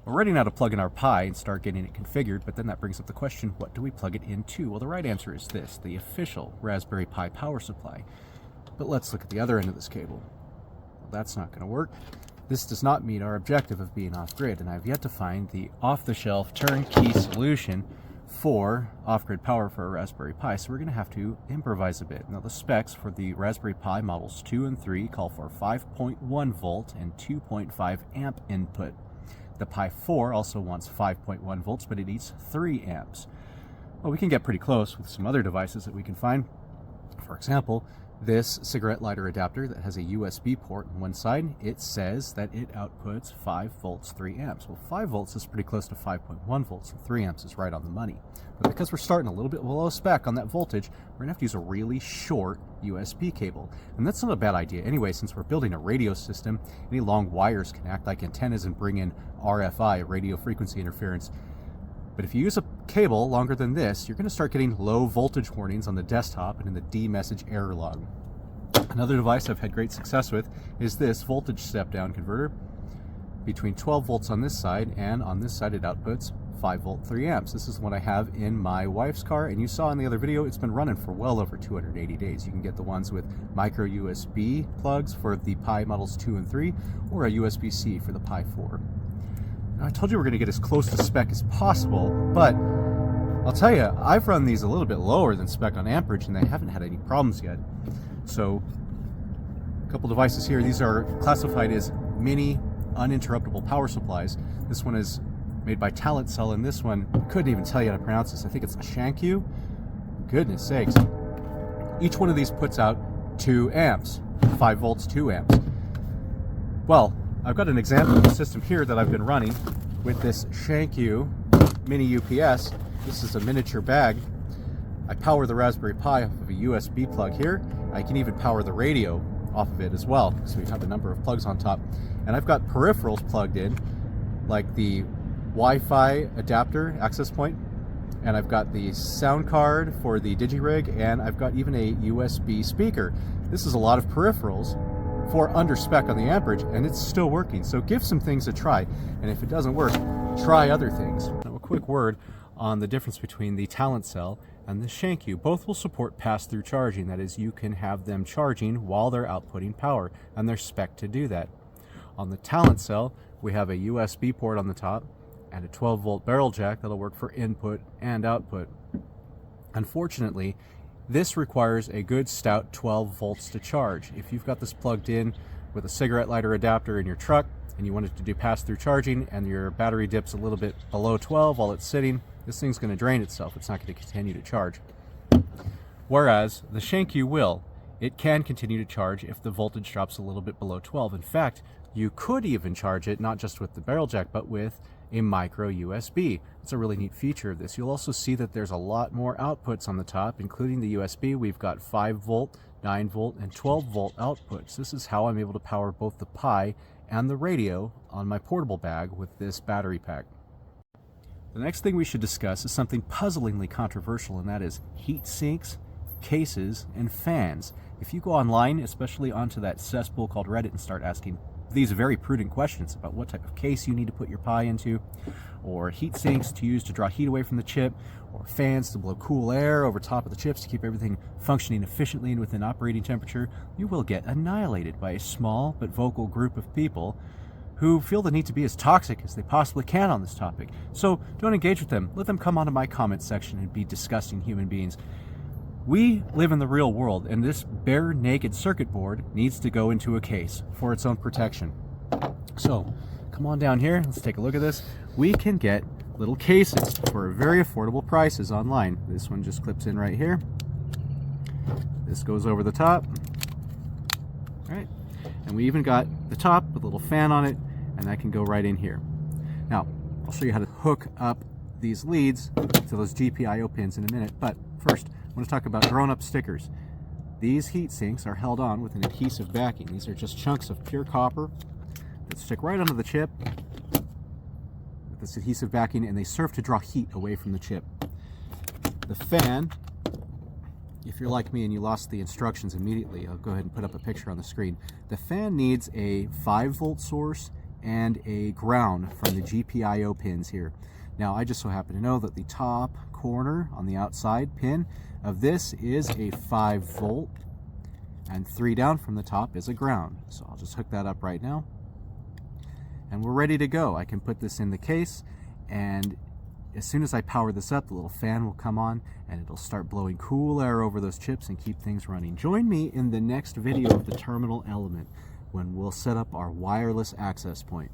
We're ready now to plug in our Pi and start getting it configured, but then that brings up the question, what do we plug it into? Well, the right answer is this, the official Raspberry Pi power supply. But let's look at the other end of this cable. Well, that's not going to work. This does not meet our objective of being off-grid, and I've yet to find the off-the-shelf turnkey solution for off-grid power for a Raspberry Pi, so we're going to have to improvise a bit. Now, the specs for the Raspberry Pi models 2 and 3 call for 5.1 volt and 2.5 amp input. The Pi 4 also wants 5.1 volts, but it needs 3 amps. Well, we can get pretty close with some other devices that we can find. For example, this cigarette lighter adapter that has a USB port on one side, it says that it outputs 5 volts, 3 amps. Well, 5 volts is pretty close to 5.1 volts, and 3 amps is right on the money. But because we're starting a little bit below spec on that voltage, we're going to have to use a really short USB cable. And that's not a bad idea anyway, since we're building a radio system. Any long wires can act like antennas and bring in RFI, radio frequency interference. But if you use a cable longer than this, you're going to start getting low voltage warnings on the desktop and in the D-message error log. Another device I've had great success with is this voltage step-down converter. Between 12 volts on this side, and on this side it outputs 5 volt 3 amps. This is what I have in my wife's car, and you saw in the other video it's been running for well over 280 days. You can get the ones with micro USB plugs for the Pi models 2 and 3, or a USB-C for the Pi 4. Now, I told you we're going to get as close to spec as possible, but I'll tell you, I've run these a little bit lower than spec on amperage, and they haven't had any problems yet. So, a couple devices here. These are classified as mini uninterruptible power supplies. This one is made by Talent Cell, and this one, I couldn't even tell you how to pronounce this. I think it's Shanqiu. Goodness sakes. Each one of these puts out 2 amps, 5 volts, 2 amps. Well, I've got an example of the system here that I've been running with this Shanqiu Mini UPS. This is a miniature bag. I power the Raspberry Pi off of a USB plug here. I can even power the radio off of it as well, so we have a number of plugs on top. And I've got peripherals plugged in, like the Wi-Fi adapter access point, and I've got the sound card for the DigiRig, and I've got even a USB speaker. This is a lot of peripherals for under spec on the amperage, and it's still working. So give some things a try, and if it doesn't work, try other things. Now, a quick word on the difference between the Talent Cell and the Shanqiu. Both will support pass-through charging. That is, you can have them charging while they're outputting power, and they're spec'd to do that. On the Talent Cell, we have a USB port on the top and a 12-volt barrel jack that'll work for input and output. Unfortunately, this requires a good stout 12 volts to charge. If you've got this plugged in with a cigarette lighter adapter in your truck and you want it to do pass-through charging and your battery dips a little bit below 12 while it's sitting, this thing's going to drain itself. It's not going to continue to charge. Whereas the Shanqiu will. It can continue to charge if the voltage drops a little bit below 12. In fact, you could even charge it not just with the barrel jack, but with a micro USB. It's a really neat feature of this. You'll also see that there's a lot more outputs on the top, including the USB. We've got 5 volt, 9 volt, and 12 volt outputs. This is how I'm able to power both the Pi and the radio on my portable bag with this battery pack. The next thing we should discuss is something puzzlingly controversial, and that is heat sinks, cases, and fans. If you go online, especially onto that cesspool called Reddit, and start asking these very prudent questions about what type of case you need to put your Pi into, or heat sinks to use to draw heat away from the chip, or fans to blow cool air over top of the chips to keep everything functioning efficiently and within operating temperature, you will get annihilated by a small but vocal group of people who feel the need to be as toxic as they possibly can on this topic. So don't engage with them. Let them come onto my comment section and be disgusting human beings. We live in the real world, and this bare naked circuit board needs to go into a case for its own protection. So come on down here, let's take a look at this. We can get little cases for very affordable prices online. This one just clips in right here. This goes over the top. All right. And we even got the top with a little fan on it, and that can go right in here. Now, I'll show you how to hook up these leads to those GPIO pins in a minute, but first, I want to talk about grown-up stickers. These heat sinks are held on with an adhesive backing. These are just chunks of pure copper that stick right onto the chip with this adhesive backing, and they serve to draw heat away from the chip. The fan, if you're like me and you lost the instructions immediately, I'll go ahead and put up a picture on the screen. The fan needs a 5 volt source and a ground from the GPIO pins here. Now I just so happen to know that the top corner on the outside pin of this is a 5-volt, and 3 down from the top is a ground. So I'll just hook that up right now, and we're ready to go. I can put this in the case, and as soon as I power this up, the little fan will come on and it'll start blowing cool air over those chips and keep things running. Join me in the next video of the terminal element when we'll set up our wireless access point.